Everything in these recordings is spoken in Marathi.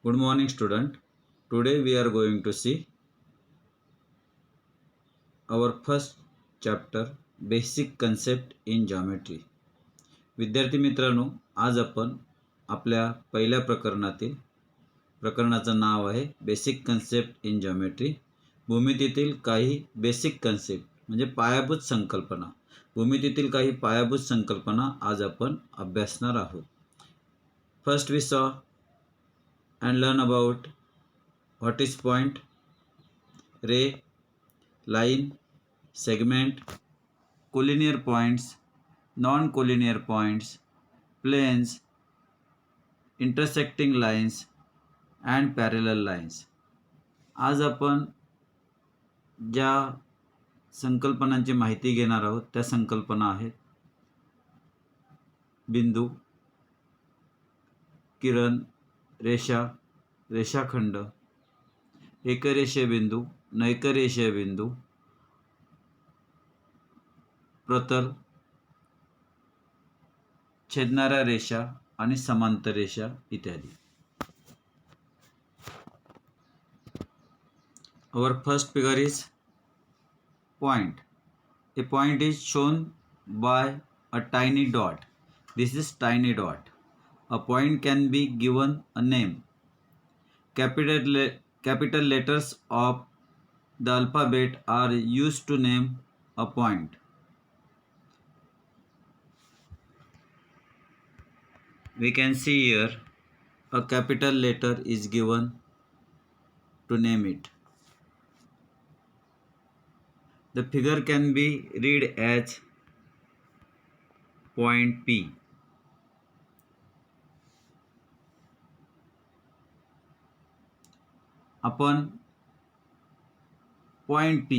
Good morning, student. Today we are going to see our first chapter, Basic Concept in Geometry. विद्यार्थी मित्रांनो, आज आपण आपल्या पहिल्या प्रकरणाचं नाव आहे बेसिक कन्सेप्ट इन जिओमेट्री. भूमितीतील काही बेसिक कन्सेप्ट म्हणजे पायाभूत संकल्पना. भूमितीतील काही पायाभूत संकल्पना आज आपण अभ्यासणार आहोत. फर्स्ट वी सॉ and learn about what is point, ray, line, segment, collinear points, non-collinear points, planes, intersecting lines and parallel lines. आज आपण ज्या संकल्पनांची माहिती घेणार आहोत त्या संकल्पना आहेत बिंदू, किरण, रेषा, रेषाखंड, एकरेषीय बिंदू, नैकरेषीय बिंदू, प्रतल, छेदणाऱ्या रेषा आणि समांतर रेषा इत्यादी. Our first figure is point. A point is shown by a tiny dot. This is tiny dot. A point can be given a name. Capital letters of the alphabet are used to name a point. We can see here a capital letter is given to name it. The figure can be read as point P. आपण पॉइंट पी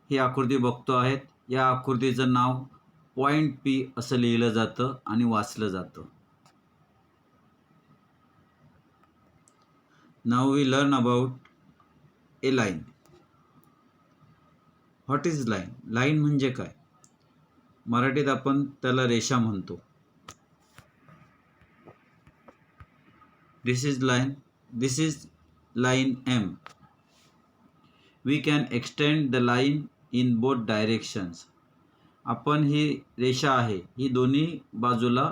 ही आकृती बघतो आहेत. या आकृतीचं नाव पॉइंट पी असं लिहिलं जातं आणि वाचलं जातं. Now we learn about a line. What is line? Line म्हणजे काय? मराठीत आपण त्याला रेषा म्हणतो. This is line. This is line M. We can extend the line in both directions. आपण ही रेषा आहे ही दोन्ही बाजूला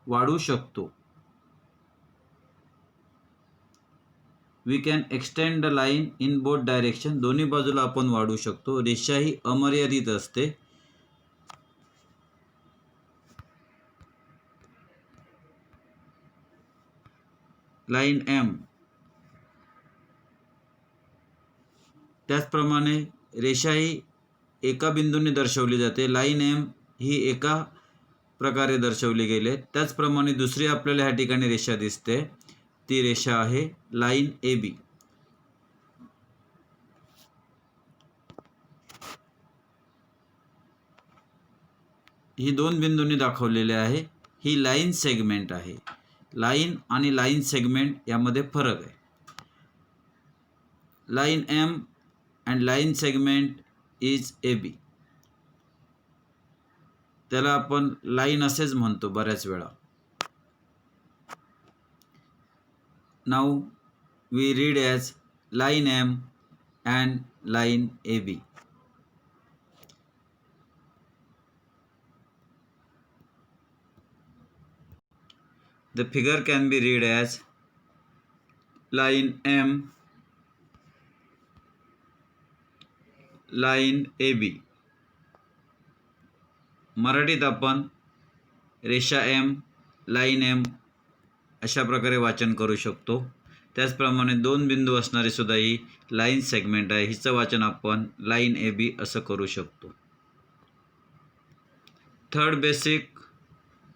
वाढवू शकतो. We can extend the line in both directions. दोन्ही बाजूला आपण वाढवू शकतो. रेषा ही अमर्यादित असते. Line M. त्याचप्रमाणे रेषा ही एका बिंदूने दर्शवली जाते. लाईन एम ही एका प्रकारे दर्शवली गेली. त्याचप्रमाणे दुसरी आपल्याला ह्या ठिकाणी रेषा दिसते. ती रेषा आहे लाईन ए बी. ही दोन बिंदूंनी दाखवलेले आहे. ही लाईन सेगमेंट आहे. लाईन आणि लाईन सेगमेंट यामध्ये फरक आहे. Line M and line segment is AB. त्याला आपण लाईन असेच म्हणतो बऱ्याच वेळा. Now we read as line M and line AB. The figure can be read as line M, line A B. मराठीत आपण रेषा एम, लाईन एम अशा प्रकारे वाचन करू शकतो. त्याचप्रमाणे दोन बिंदू असणारी सुद्धा ही लाईन सेगमेंट आहे. हिचं वाचन आपण लाईन ए बी असं करू शकतो. Third basic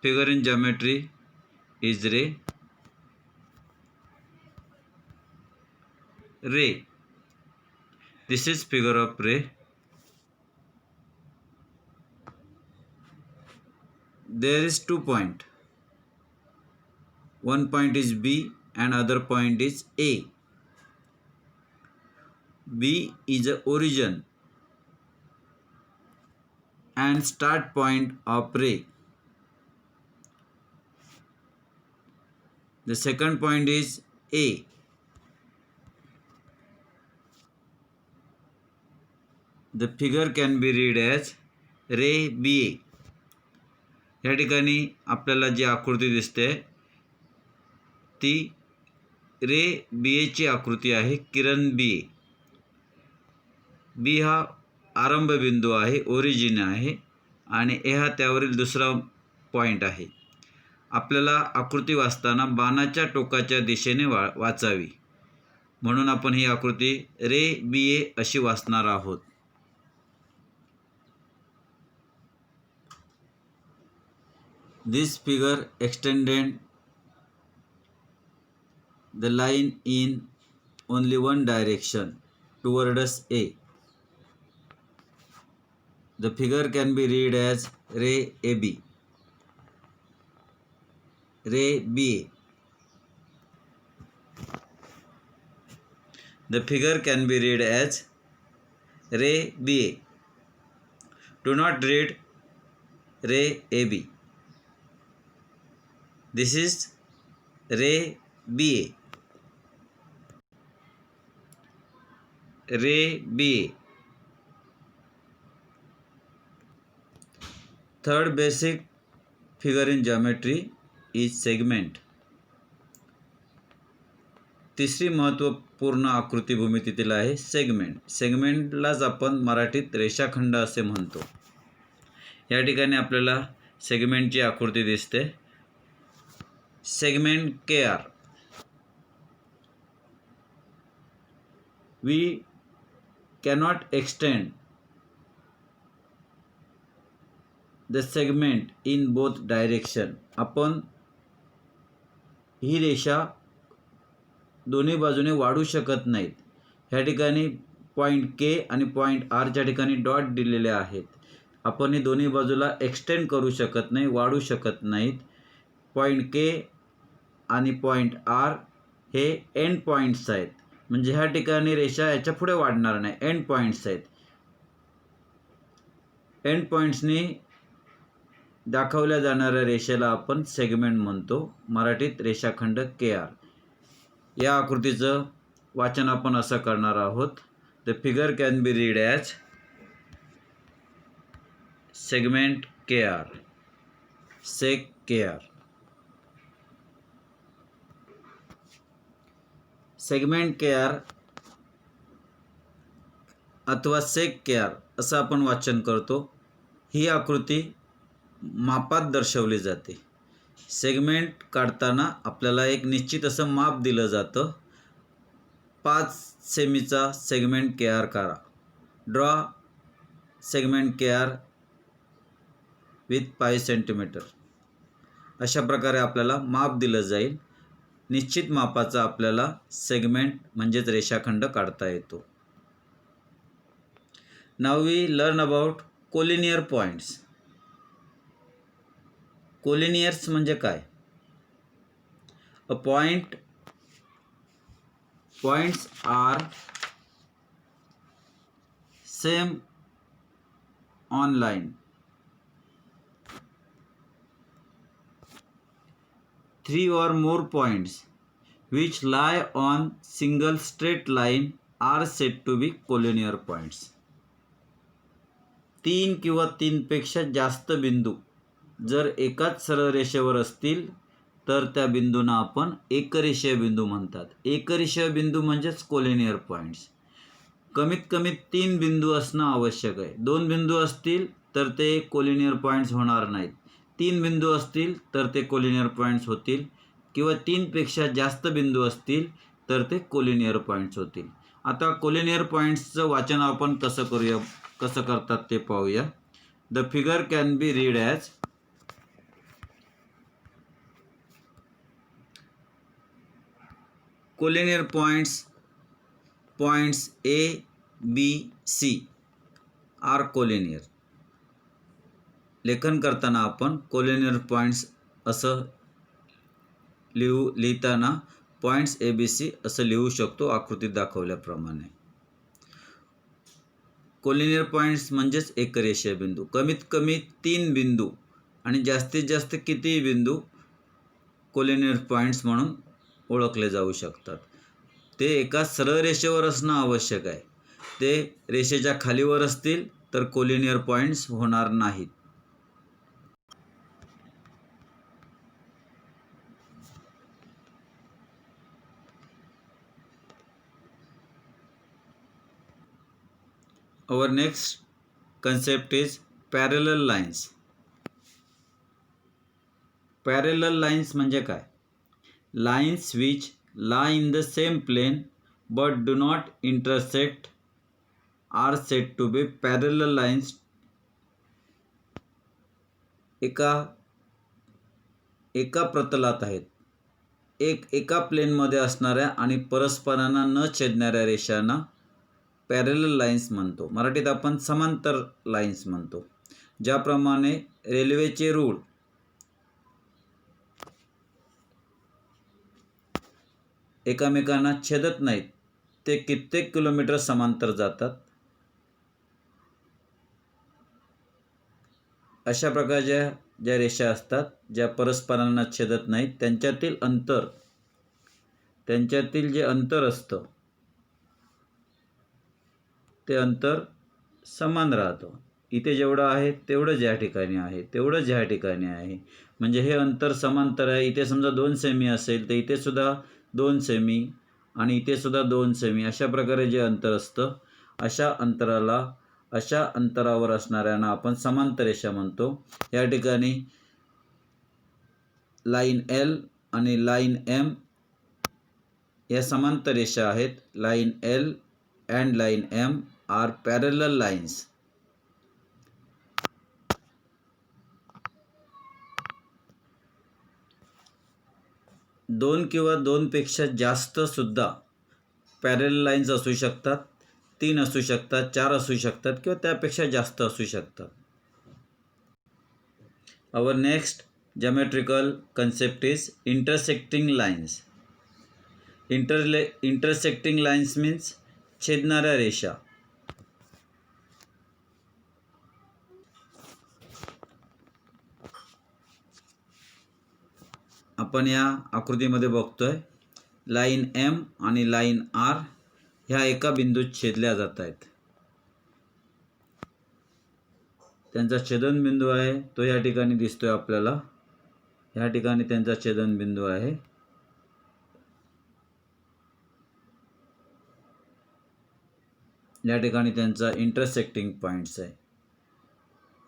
figure in geometry is ray. Ray. This is figure of ray. There is 2 points. One point is B and other point is A. B is the origin and start point of ray. The second point is A. The figure can be read as ray B A. या ठिकाणी आपल्याला जी आकृती दिसते ती रे बी एची आकृती आहे. किरण बी ए. बी हा आरंभ बिंदू आहे, ओरिजिन आहे, आणि ए हा त्यावरील दुसरा पॉईंट आहे. आपल्याला आकृती वाचताना बाणाच्या टोकाच्या दिशेने वाचावी, म्हणून आपण ही आकृती रे बी ए अशी वाचणार आहोत. This figure extended the line in only one direction towards A. The figure can be read as ray A B. Ray B A. The figure can be read as ray BA. Do not read ray AB. This is ray BA. Ray BA. Third basic figure in geometry is segment. तिसरी महत्त्वपूर्ण आकृती भूमितीतील आहे सेगमेंट. सेगमेंटलाच आपण मराठीत रेषाखंड असे म्हणतो. या ठिकाणी आपल्याला सेगमेंटची आकृती दिसते. Segment K R. We cannot extend the segment in both direction. आपण ही रेषा दोन्ही बाजूने वाढू शकत नाहीत. ह्या ठिकाणी पॉईंट के आणि पॉईंट आरच्या ठिकाणी डॉट दिलेले आहेत. आपण ही दोन्ही बाजूला एक्सटेंड करू शकत नाही, वाढू शकत नाहीत. पॉईंट के आणि पॉईंट आर हे एंड पॉईंट्स आहेत, म्हणजे ह्या ठिकाणी रेषा याच्या पुढे वाढणार नाही. एंड पॉईंट्स आहेत. एंड पॉईंट्सनी दाखवल्या जाणाऱ्या रेषेला आपण सेगमेंट म्हणतो, मराठीत रेषाखंड के आर. या आकृतीचं वाचन आपण असं करणार आहोत. The figure can be read as segment K R. Seg K R. Segment K R अथवा सेक के आर असं आपण वाचन करतो. ही आकृती मापात दर्शवली जाते. सेगमेंट काढताना आपल्याला एक निश्चित असं माप दिलं जातं. 5 सेमीचा सेगमेंट के आर करा. Draw segment K R with 5 centimetre. अशा प्रकारे आपल्याला माप दिलं जाईल. निश्चित मापाचा आपल्याला सेगमेंट म्हणजेच रेषाखंड काढता येतो. Now we learn about collinear points. Collinears म्हणजे काय? Uh points are same on line. 3 or more points which lie on single straight line are said to be collinear points. 3 किंवा 3 पेक्षा जास्त बिंदू जर एकाच सरळ रेषेवर असतील तर त्या बिंदूंना आपण एकरेषीय बिंदू म्हणतात. एकरेषीय बिंदू म्हणजेच कोलिनियर पॉईंट्स. कमीत कमी 3 बिंदू असणं आवश्यक आहे. 2 बिंदू असतील तर ते कोलिनियर पॉईंट्स होणार नाहीत. 3 बिंदू असतील तर ते कोलिनियर पॉईंट्स होतील, किंवा 3 पेक्षा जास्त बिंदू असतील तर ते कोलिनियर पॉईंट्स होतील. आता कोलिनियर पॉईंट्सचं वाचन आपण कसं करतात ते पाहूया. The figure can be read as collinear points A B C are collinear. लेखन करताना आपण कोलिनियर पॉइंट्स असं लिहिताना पॉइंट्स ए बी सी असं लिहू शकतो आकृतीत दाखवल्याप्रमाणे. कोलिनियर पॉइंट्स म्हणजेच एकरेषीय बिंदू. कमीत कमी 3 बिंदू आणि जास्तीत जास्त कितीही बिंदू कोलिनियर पॉइंट्स म्हणून ओळखले जाऊ शकतात. ते एका सरळ रेषेवर असणं आवश्यक आहे. ते रेषेच्या खालीवर असतील तर कोलिनियर पॉईंट्स होणार नाहीत. Our next concept is parallel lines. Parallel lines म्हणजे काय? Lines which lie in the same plane but do not intersect are said to be parallel lines. एका प्रतलात आहेत. एका प्लेनमध्ये असणाऱ्या आणि परस्परांना न छेदणाऱ्या रेषांना पॅरलल लाईन्स म्हणतो. मराठीत आपण समांतर लाईन्स म्हणतो. ज्याप्रमाणे रेल्वेचे रूळ एकमेकांना छेदत नाहीत, ते कित्येक किलोमीटर समांतर जातात. अशा प्रकारच्या ज्या रेषा असतात ज्या परस्परांना छेदत नाहीत, त्यांच्यातील जे अंतर असतं ते अंतर समान राहतं. इथे जेवढं आहे तेवढंच या ठिकाणी आहे, तेवढंच ह्या ठिकाणी आहे. म्हणजे हे अंतर समांतर आहे. इथे समजा 2 सेमी असेल तर इथे सुद्धा 2 सेमी आणि इथे सुद्धा 2 सेमी अशा प्रकारे जे अंतर असतं, अशा अंतरावर असणाऱ्यांना आपण समांतर रेषा म्हणतो. या ठिकाणी लाईन L आणि लाईन M या समांतर रेषा आहेत. Line L and line M are parallel lines. दोन किंवा दोनपेक्षा जास्त सुद्धा पॅरलल लाईन्स असू शकतात. 3 असू शकतात, 4 असू शकतात किंवा त्यापेक्षा जास्त असू शकतात. Our next geometrical concept is intersecting lines. Intersecting lines means छेदणाऱ्या रेषा. आपण या आकृतीमध्ये बघतोय लाईन M आणि लाईन R ह्या एका बिंदूत छेदल्या जात आहेत. त्यांचा छेदनबिंदू आहे तो या ठिकाणी दिसतोय आपल्याला. या ठिकाणी त्यांचा छेदनबिंदू आहे. या ठिकाणी त्यांचा इंटरसेक्टिंग पॉईंट्स आहे.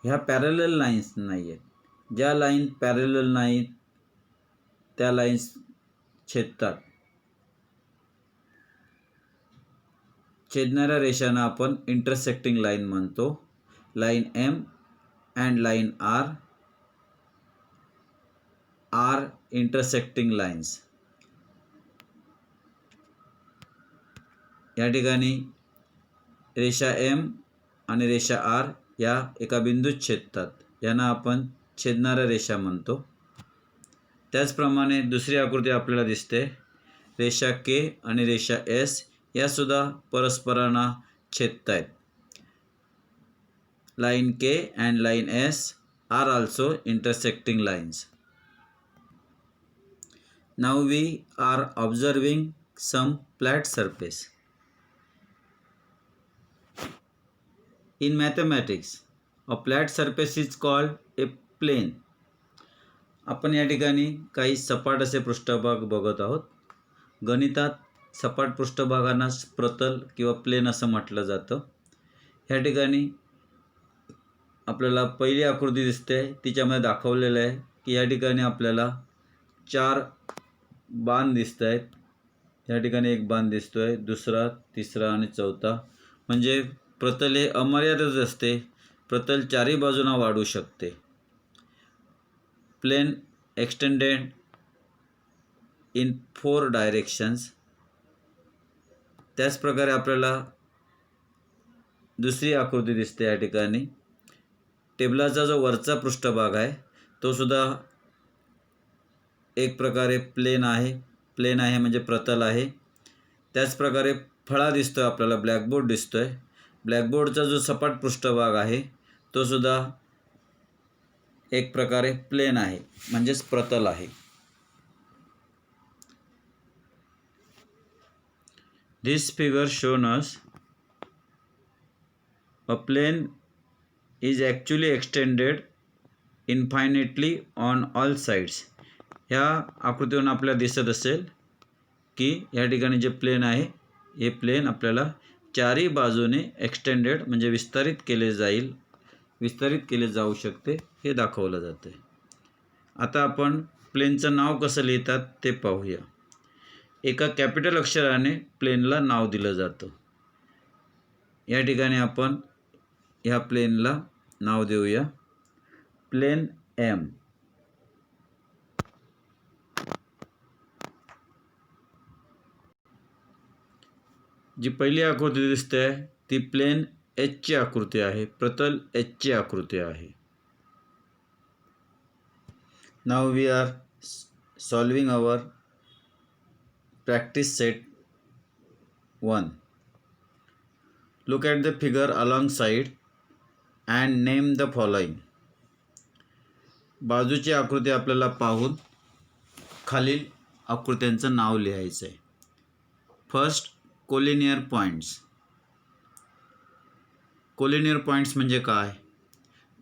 ह्या पॅरलल लाईन्स नाही आहेत. ज्या लाईन पॅरलल नाहीत त्या लाईन्स छेदतात. छेदणाऱ्या रेषांना आपण इंटरसेक्टिंग लाईन म्हणतो. Line M and line R are intersecting lines. या ठिकाणी रेषा M आणि रेषा R या एका बिंदूत छेदतात. यांना आपण छेदणाऱ्या रेषा म्हणतो. त्याचप्रमाणे दुसरी आकृती आपल्याला दिसते. रेषा K आणि रेषा S या सुद्धा परस्परांना छेदतायत. Line K and line S are also intersecting lines. Now we are observing some flat surface. In mathematics, a flat surface is called a plane. आपण या ठिकाणी काही सपाट असे पृष्ठभाग बघत आहोत. गणितात सपाट पृष्ठभागांनाच प्रतल किंवा प्लेन असं म्हटलं जातं. ह्या ठिकाणी आपल्याला पहिली आकृती दिसते. तिच्यामध्ये दाखवलेलं आहे की या ठिकाणी आपल्याला 4 बाण दिसत आहेत. या ठिकाणी एक बाण दिसतोय, दुसरा, तिसरा आणि चौथा. म्हणजे प्रतल हे अमर्यादित असते. प्रतल चारही बाजूंना वाढू शकते. Plane extended in 4 directions. त्याच प्रकारे आपल्याला दुसरी आकृती दिसते. या ठिकाणी टेबलाचा जो वरचा पृष्ठभाग आहे तो सुद्धा एक प्रकारे प्लेन आहे म्हणजे प्रतल आहे. त्याच प्रकारे फळा दिसतोय आपल्याला, ब्लॅकबोर्ड दिसतोय. ब्लॅकबोर्डचा जो सपाट पृष्ठभाग आहे तो सुद्धा एक प्रकारे प्लेन आहे म्हणजेच प्रतल आहे. This figure shown us a plane is actually extended infinitely on all sides. ह्या आकृतीवरून आपल्याला दिसत असेल की या ठिकाणी जे प्लेन आहे हे प्लेन आपल्याला चारही बाजूने एक्सटेंडेड म्हणजे विस्तारित केले जाऊ शकते हे दाखवलं जातं आहे. आता आपण प्लेनचं नाव कसं लिहितात ते पाहूया. एका कॅपिटल अक्षराने प्लेनला नाव दिलं जातं. या ठिकाणी आपण ह्या प्लेनला नाव देऊया प्लेन एम. जी पहिली आकृती दिसते आहे ती प्लेन एच ची आकृती आहे, प्रतल एच ची आकृती आहे. Now we are solving our practice set 1. Look at the figure alongside and name the following. बाजूची आकृती आपल्याला पाहून खालील आकृत्यांचं नाव लिहायचं आहे. First, collinear points. Collinear points म्हणजे काय?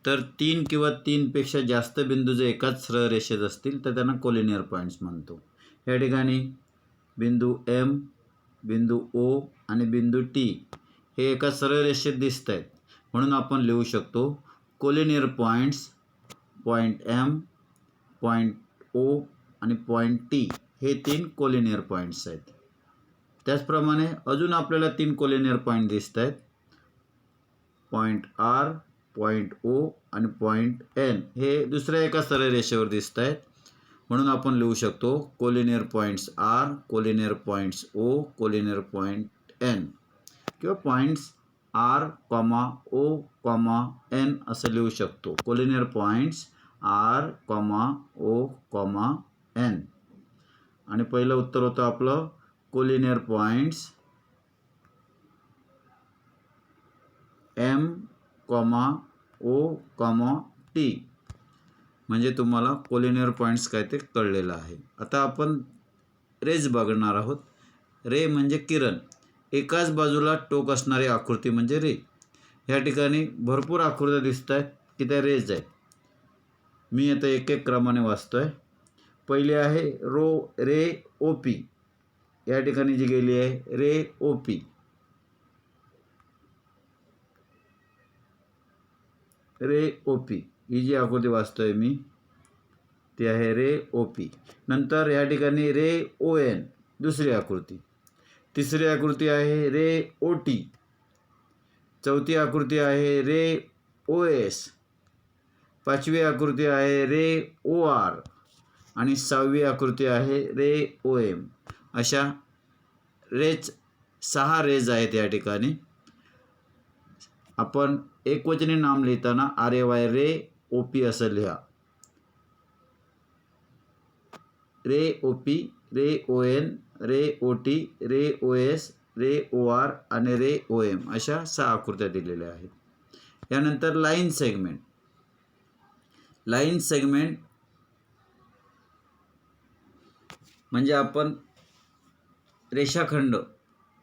तर 3 किंवा 3 पेक्षा जास्त बिंदू जर एकाच सरळ रेषेत असतील तर त्यांना कोलिनियर पॉइंट्स म्हणतो. या ठिकाणी बिंदू एम, बिंदू ओ आणि बिंदू टी हे एका सरळ रेषेत दिसत आहेत, म्हणून आपण लिहू शकतो collinear points. Point M, point O आणि पॉइंट टी हे 3 कोलिनियर पॉइंट्स आहेत. त्याचप्रमाणे अजून आपल्याला 3 कोलिनियर पॉइंट दिसत आहेत. पॉइंट आर, पॉइंट ओ आणि पॉइंट एन हे दुसऱ्या एका सरळ रेषेवर दिसत आहेत, म्हणून आपण लिहू शकतो collinear points R, collinear points O, collinear point N किंवा पॉइंट्स आर, ओ, एन असं लिहू शकतो. Collinear points R, O, N. आणि पहिलं उत्तर होतं आपलं collinear points M, O, T. म्हणजे तुम्हाला कोलिनियर पॉइंट्स काय ते कळलेलं आहे. आता आपण रेज बघणार आहोत. रे म्हणजे किरण. एकाच बाजूला टोक असणारी आकृती म्हणजे रे. ह्या ठिकाणी भरपूर आकृत्या दिसत आहेत की त्या रेज आहेत. मी आता एक एक क्रमाने वाचतोय. पहिली आहे रे ओ पी. या ठिकाणी जी गेली आहे रे ओ पी. रे ओ पी ही जी आकृती वाचतोय मी ती आहे रे ओ पी. नंतर या ठिकाणी रे ओ एन दुसरी आकृती. तिसरी आकृती आहे रे ओ टी. चौथी आकृती आहे रे ओ एस. पाचवी आकृती आहे रे ओ आर आणि 6वी आकृती आहे रे ओ एम. अशा 6 रेज आहेत या ठिकाणी. आपण एकवचनी नाम लिहिताना RAY रे ओ पी असं लिहा. रे ओ पी, रे ओ एन, रे ओ टी, रे ओ एस, रे ओ आर आणि रे ओ एम अशा 6 आकृत्या दिलेल्या आहेत. यानंतर लाईन सेगमेंट. लाईन सेगमेंट म्हणजे आपण रेषाखंड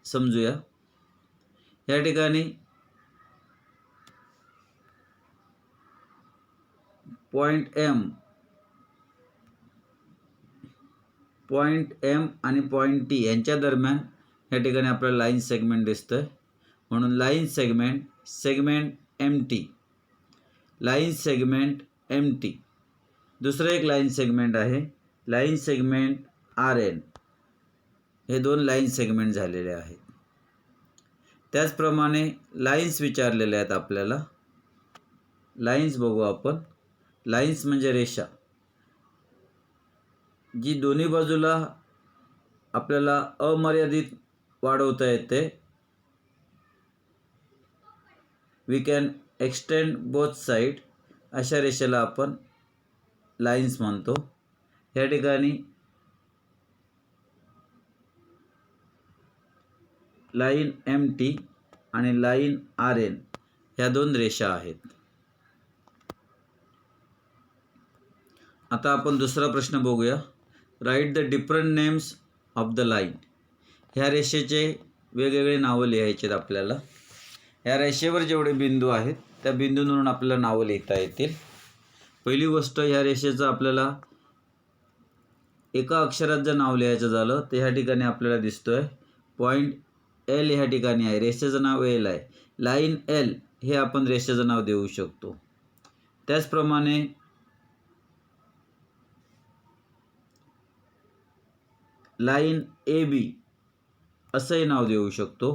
समजूया. या ठिकाणी पॉइंट एम आणि पॉइंट टी यांच्या दरम्यान या ठिकाणी आपल्याला लाईन सेगमेंट दिसतंय, म्हणून line segment M T. Line segment M T. दुसरं एक लाईन सेगमेंट आहे लाईन सेगमेंट आर एन. हे 2 लाईन सेगमेंट झालेले आहेत. त्याचप्रमाणे लाईन्स विचारलेले आहेत आपल्याला. लाईन्स बघू आपण. लाईन्स म्हणजे रेषा जी दोन्ही बाजूला आपल्याला अमर्यादित वाढवता येते. We can extend both side. अशा रेषेला आपण लाईन्स म्हणतो. या ठिकाणी लाईन एम टी आणि लाईन आर एन ह्या 2 रेषा आहेत. आता आपण दुसरा प्रश्न बघूया. Write the different names of the line. ह्या रेषेचे वेगवेगळे नावं लिहायचे आहेत आपल्याला. या रेषेवर जेवढे बिंदू आहेत त्या बिंदूंवरून आपल्याला नावं लिहिता येतील. पहिली गोष्ट, ह्या रेषेचं आपल्याला एका अक्षरात जर नाव लिहायचं झालं तर ह्या ठिकाणी आपल्याला दिसतोय पॉईंट एल ह्या ठिकाणी आहे. रेषेचं नाव एल आहे. लाईन एल हे आपण रेषेचं नाव देऊ शकतो. त्याचप्रमाणे लाईन ए बी असंही नाव देऊ शकतो.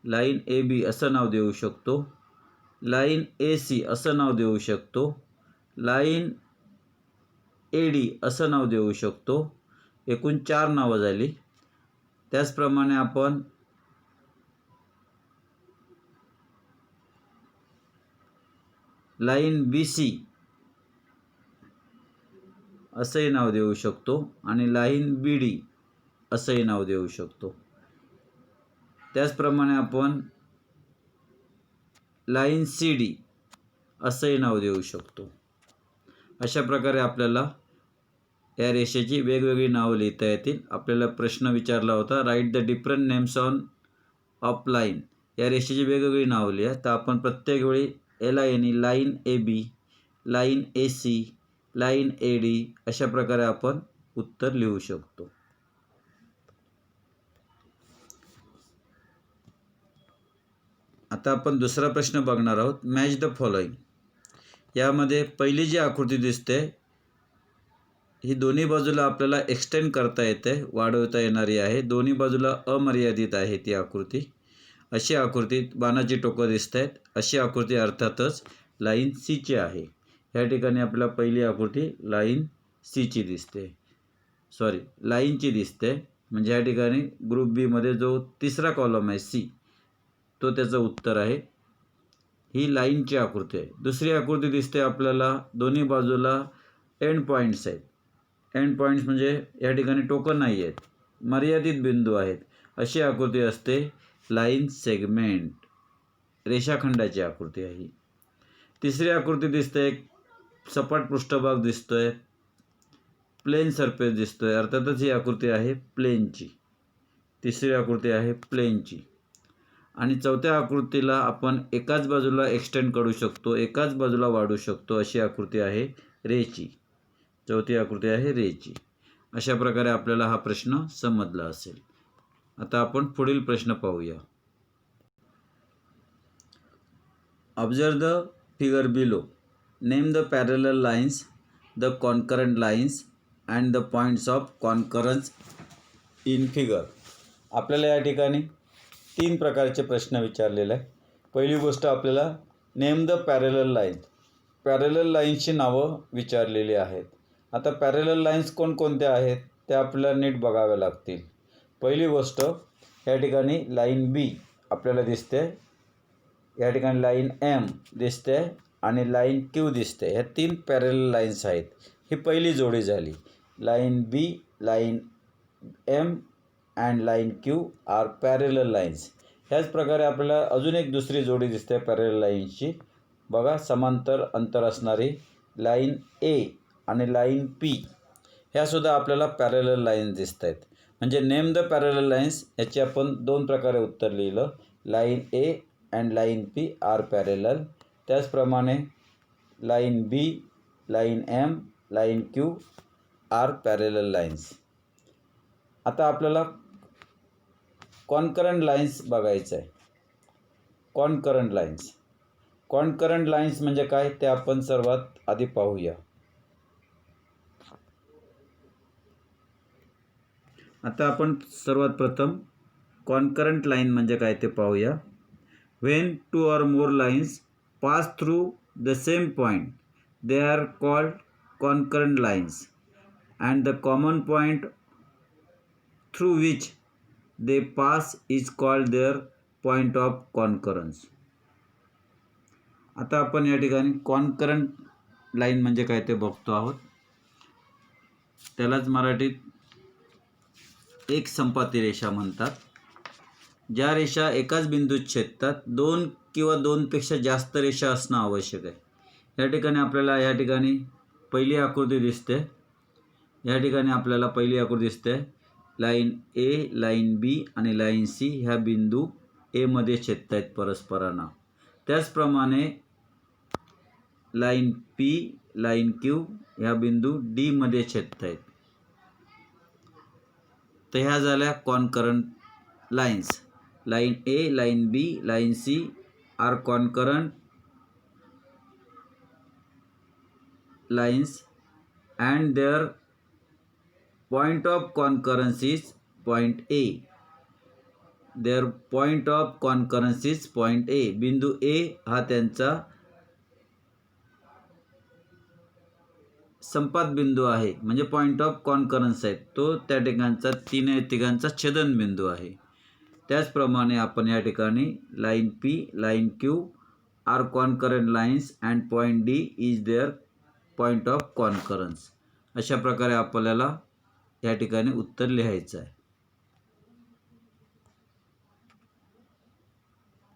लाईन ए बी असं नाव देऊ शकतो. लाईन ए सी असं नाव देऊ शकतो. लाईन ए डी असं नाव देऊ शकतो. एकूण 4 नावं झाली. त्याचप्रमाणे आपण लाईन बी सी असंही नाव देऊ शकतो आणि लाईन बी डी असंही नाव देऊ शकतो. त्याचप्रमाणे आपण लाईन सी डी असंही नाव देऊ शकतो. अशा प्रकारे आपल्याला या रेषेची वेगवेगळी नावं लिहिता येतील. आपल्याला प्रश्न विचारला होता, write the different names of line. या रेषेची वेगवेगळी नावं लिहा. तर आपण प्रत्येक वेळी line A B, line A C, line A D अशा प्रकारे आपण उत्तर लिहू शकतो. आता आपण दुसरा प्रश्न बघणार आहोत. Match the following. यामध्ये पहिली जी आकृती दिसते ही दोन्ही बाजूला आपल्याला एक्सटेंड करता येते, वाढवता येणारी आहे. दोन्ही बाजूला अमर्यादित आहे ती आकृती. अशी आकृती बाणाची टोकं दिसत आहेत. अशी आकृती अर्थातच लाईन सीची आहे. या ठिकाणी आपल्याला पहिली आकृती लाईन सीची दिसते, लाईनची दिसते. म्हणजे या ठिकाणी ग्रुप बी मध्ये जो तिसरा कॉलम आहे सी, तो त्याचं उत्तर आहे. ही लाईनची आकृती आहे. दुसरी आकृती दिसते आपल्याला, दोन्ही बाजूला एंड पॉईंट्स आहेत. एंड पॉईंट्स म्हणजे या ठिकाणी टोकं नाही आहेत, मर्यादित बिंदू आहेत. अशी आकृती असते लाईन सेगमेंट, रेषाखंडाची आकृती आहे. तिसरी आकृती दिसते, सपाट पृष्ठभाग दिसतोय, प्लेन सरफेस दिसतोय. अर्थातच ही आकृती आहे प्लेनची. तिसरी आकृती आहे प्लेनची. आणि चौथ्या आकृतीला आपण एकाच बाजूला एक्सटेंड करू शकतो, एकाच बाजूला वाढू शकतो. अशी आकृती आहे रेची. चौथी आकृती आहे रेची. अशा प्रकारे आपल्याला हा प्रश्न समजला असेल. आता आपण पुढील प्रश्न पाहूया. Observe the figure below. Name the parallel lines, the concurrent lines and the points of concurrence in figure. आपल्याला या ठिकाणी 3 प्रकारचे प्रश्न विचारलेले आहे. पहिली गोष्ट, आपल्याला name the parallel lines, parallel लाईन्सची नावं विचारलेली आहेत. आता पॅरलल लाईन्स कोणकोणत्या आहेत त्या आपल्याला नीट बघाव्या लागतील. पहिली गोष्ट, या ठिकाणी लाईन बी आपल्याला दिसते, या ठिकाणी लाईन एम दिसते आणि लाईन क्यू दिसते. ह्या 3 पॅरलल लाईन्स आहेत. ही पहिली जोडी झाली. Line B, line M and line Q R parallel lines. ह्याच प्रकारे आपल्याला अजून एक दुसरी जोडी दिसते पॅरलल लाईन्सची. बघा, समांतर अंतर असणारी लाईन ए आणि लाईन पी, ह्यासुद्धा आपल्याला पॅरलल लाईन्स दिसत आहेत. म्हणजे नेम द पॅरलल लाईन्स याची आपण 2 प्रकारे उत्तर लिहिलं. Line A and line P R parallel. त्याचप्रमाणे line B, line M, line Q R parallel lines. आता आपल्याला कॉन्करंट लाईन्स बघायचं आहे. कॉन्करंट लाईन्स, कॉन्करंट लाईन्स म्हणजे काय ते आपण सर्वात आधी पाहूया. आता आपण सर्वात प्रथम कॉन्करंट लाईन म्हणजे काय ते पाहूया. When 2 or more lines pass through the same point they are called concurrent lines and the common point through which they pass is called their point of concurrence. आता आपण या ठिकाणी कॉन्करंट लाईन म्हणजे काय ते बघतो आहोत. त्यालाच मराठीत एक संपाती रेषा म्हणतात. ज्या रेषा एकाच बिंदूत छेदतात. 2 किंवा 2पेक्षा जास्त रेषा असणं आवश्यक आहे. या ठिकाणी आपल्याला या ठिकाणी पहिली आकृती दिसते. या ठिकाणी आपल्याला पहिली आकृती दिसते. लाईन ए, लाईन बी आणि लाईन सी ह्या बिंदू ए मध्ये छेदत आहेत परस्परांना. त्याचप्रमाणे लाईन पी, लाईन क्यू ह्या बिंदू डी मध्ये छेदत आहेत. तर ह्या झाल्या concurrent lines. Line A, line B, line C are concurrent lines and their point of concurrence is point A. Their point of concurrence is point A. बिंदू A हा त्यांचा संपात बिंदू आहे, म्हणजे पॉइंट ऑफ कॉन्करन्स आहे, तो त्या ठिकाणचा तिघांचा छेदन बिंदू आहे. त्याचप्रमाणे आपण या ठिकाणी line P, line Q are concurrent lines and point D is their point of concurrence. अशा प्रकारे आपल्याला या ठिकाणी उत्तर लिहायचं आहे.